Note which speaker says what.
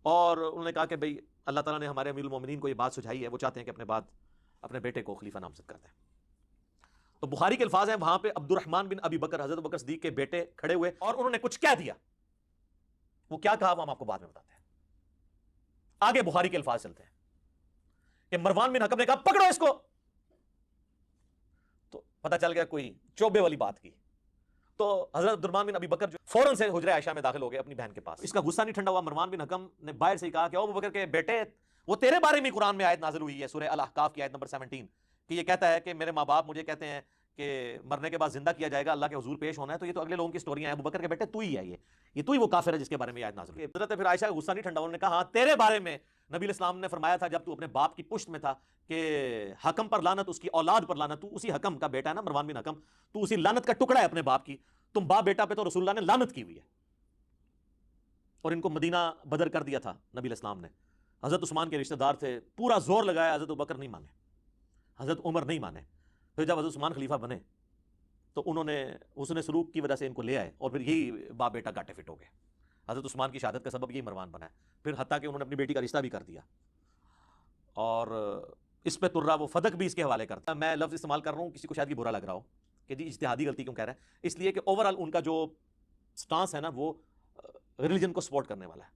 Speaker 1: اور انہوں نے کہا کہ بھئی اللہ تعالیٰ نے ہمارے امیر المومنین کو یہ بات سجھائی ہے، وہ چاہتے ہیں کہ اپنے بعد اپنے بیٹے کو خلیفہ نامزد کر دیں۔ تو بخاری کے الفاظ ہیں، وہاں پہ عبد الرحمن بن ابی بکر، حضرت بکر صدیق کے بیٹے کھڑے ہوئے اور انہوں نے کچھ کہہ دیا۔ وہ کیا کہا وہ ہم آپ کو بعد میں بتاتے ہیں۔ آگے بخاری کے الفاظ چلتے ہیں کہ مروان بن حکم نے کہا پکڑو اس کو، تو پتہ چل گیا کوئی چوبے والی بات کی۔ تو حضرت عبد الرحمن بن ابی بکر جو فوراً سے حجرہ عائشہ میں داخل ہو گئے اپنی بہن کے پاس۔ اس کا غصہ نہیں ٹھنڈا ہوا، مروان بن حکم نے باہر سے ہی کہا کہ ابو بکر کے بیٹے، وہ تیرے بارے میں قرآن میں آیت نازل ہوئی ہے، سورہ الاحقاف کی آیت نمبر 17، کہ یہ کہتا ہے کہ میرے ماں باپ مجھے کہتے ہیں کہ مرنے کے بعد زندہ کیا جائے گا، اللہ کے حضور پیش ہونا ہے، تو یہ تو اگلے لوگوں کی سٹوریاں ہیں، ابو بکر کے بیٹے تو ہی ہے، یہ تو ہی وہ کافر ہے جس کے بارے میں آیت نازل ہوئی۔ حضرت پھر عائشہ کا غصہ نہیں ٹھنڈا، انہوں نے کہا ہاں تیرے بارے میں نبی علیہ السلام نے فرمایا تھا جب تو اپنے باپ کی پشت میں تھا کہ حکم پر لعنت، اس کی اولاد پر لعنت، تو اسی حکم کا بیٹا ہے نا مروان بن حکم، تو اسی لعنت کا ٹکڑا ہے اپنے باپ کی، تم باپ بیٹا پہ تو رسول اللہ نے لعنت کی ہوئی ہے۔ اور ان کو مدینہ بدر کر دیا تھا نبی علیہ السلام نے۔ حضرت عثمان کے رشتہ دار تھے، پورا زور لگایا، حضرت ابوبکر نہیں مانے، حضرت عمر نہیں مانے۔ پھر جب حضرت عثمان خلیفہ بنے تو انہوں نے حسن سلوک کی وجہ سے ان کو لے آئے، اور پھر یہی باپ بیٹا گاٹے فٹ ہو گئے۔ حضرت عثمان کی شہادت کا سبب یہی مروان بنا ہے، پھر حتیٰ کہ انہوں نے اپنی بیٹی کا رشتہ بھی کر دیا، اور اس پہ ترا وہ فدق بھی اس کے حوالے کرتا ہے۔ میں لفظ استعمال کر رہا ہوں، کسی کو شاید یہ برا لگ رہا ہو کہ جی اجتہادی غلطی کیوں کہہ رہا ہے، اس لیے کہ اوورآل ان کا جو سٹانس ہے نا وہ ریلیجن کو سپورٹ کرنے والا ہے۔